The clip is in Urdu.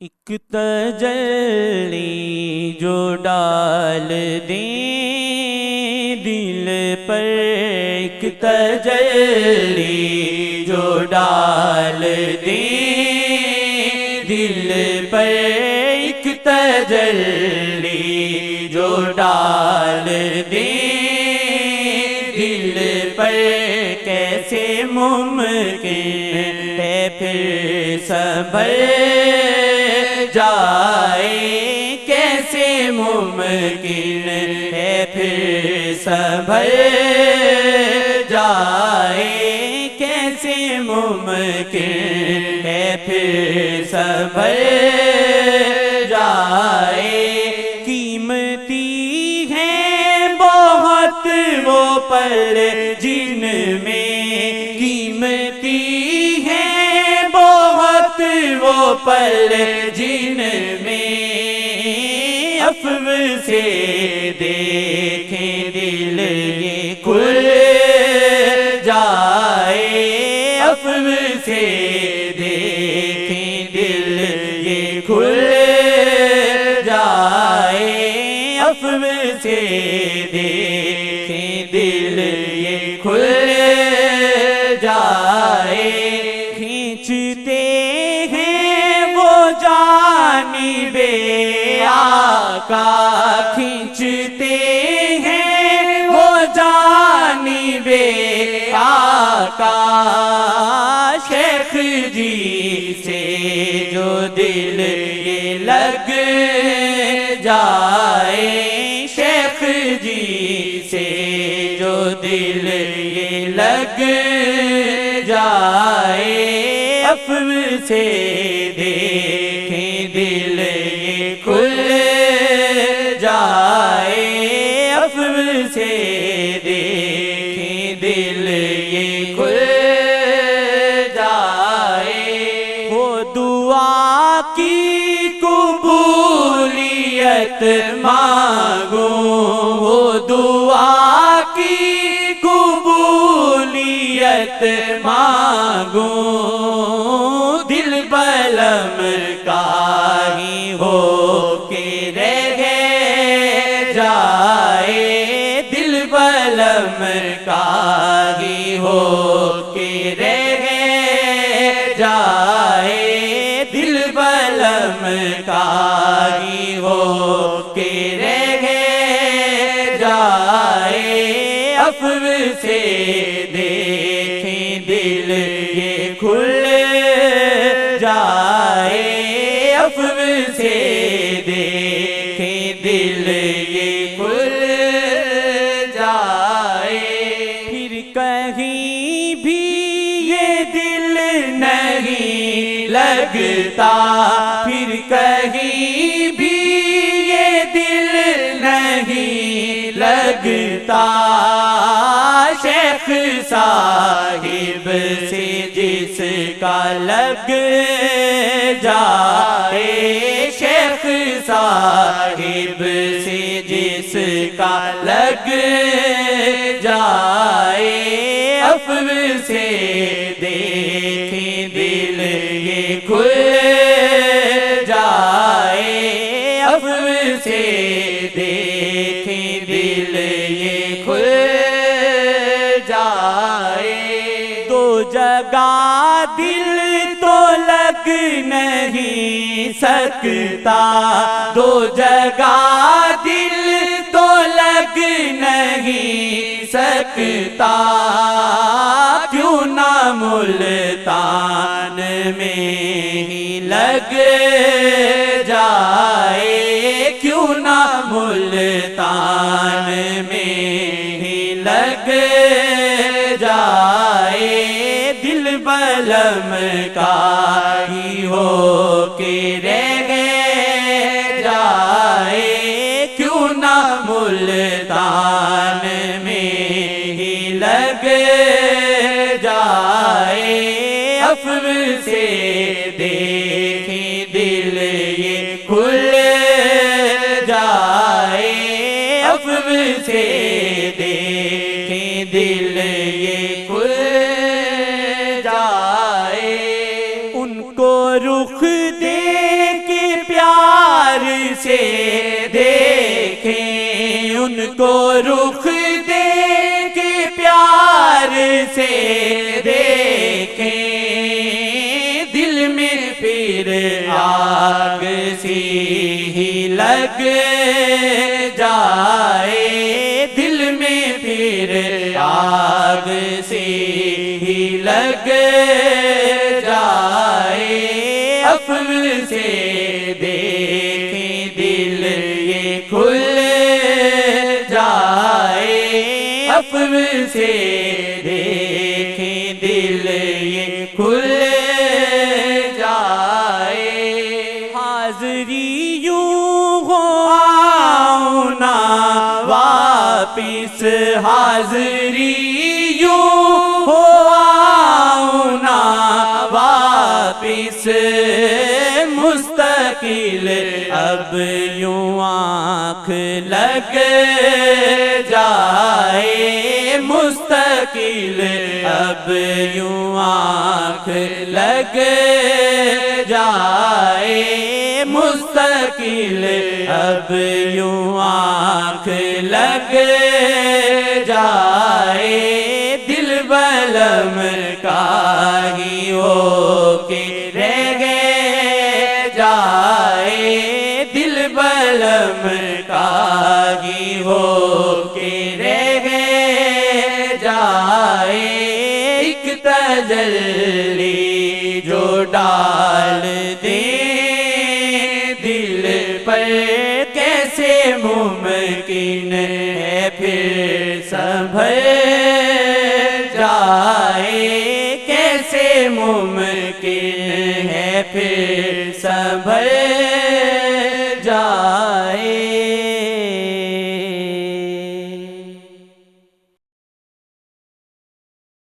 ایک تجلی جو ڈال دیں دل پر، ایک تجلی جو ڈال دیں دل پر، ایک تجلی جو ڈال دیں دل پر، کیسے ممکن ہے پھر سنبھل جائے، کیسے ممکن ہے پھر سنبھل جائے، کیسے ممکن ہے پھر سنبھل جائے۔ قیمتی ہیں بہت وہ پل جن میں، قیمتی ہیں بہت وہ پل جن میں، عفو سے دیکھیں دل یہ کھل جائے، عفو سے دیکھیں دل یہ کھل جائے، عفو سے دیکھیں دل یہ کھل جائے۔ کھینچتے ہیں وہ جانب آقا، کھینچتے ہیں وہ جانب آقا، شیخ جی سے جو دل یہ لگ جائے، شیخ جی سے جو دل یہ لگ جائے، عفو سے دیکھیں دل یہ کھل جائے، عفو سے دیکھیں دل یہ کھل جائے۔ وہ دعا کی قبولیت مانگو، وہ دعا کی قبولیت مانگو، دل بلم کا ہی ہو کے رہ جائے، دل بلم کا ہی ہو کے رہ جائے، دل بلم کا ہی ہو کے رہ جائے، عفو سے دیکھیں دل یہ کھل جائے، عفو سے دیکھیں دل یہ کھل جائے۔ پھر کہیں بھی یہ دل نہیں لگتا، پھر کہیں بھی یہ دل نہیں لگتا، شیخ صاحب سے جس کا لگ جائے، شیخ صاحب سے جس کا لگ جائے، عفو سے دیکھیں دل یہ کھل جائے، عفو سے دیکھیں دل یہ کھل جائے۔ دو جگہ دل تو لگ نہیں سکتا، دو جگہ دل تو لگ نہیں سکتا، کیوں نہ ملتان میں ہی لگ جائے، کیوں نہ ملتان میں ہی لگ جائے، دل بلم کا ہی ہو کے رہ جائے، کیوں نہ ملتان میں ہی لگ جائے، عفو سے دیکھیں دل یہ کھل جائے، عفو سے دیکھیں دل یہ کھل جائے۔ ان کو رخ دیکھ رخ دے کے پیار سے دیکھیں دل میں پھر آگ سی ہی لگ جائے دل میں پھر آگ سی ہی لگ جائے عفو سے دیکھیں دل یہ کھل جائے عفو سے دیکھیں دل یہ کھل جائے حاضری یوں ہو آؤ نا واپس حاضری یوں ہو آؤ نا واپس مستقل اب یوں آنکھ لگ جائے مستقل اب یوں آنکھ لگ جائے مستقل اب یوں آنکھ لگ جائے دل بلم کا ہی ہو کے رہ جائے دل بلم کا ہی ہو کے رہ جائے ایک تجلی جو ڈال دے دل پر کیسے ممکن ہے پھر سنبھل جائے کیسے ممکن ہے پھر سنبھل جائے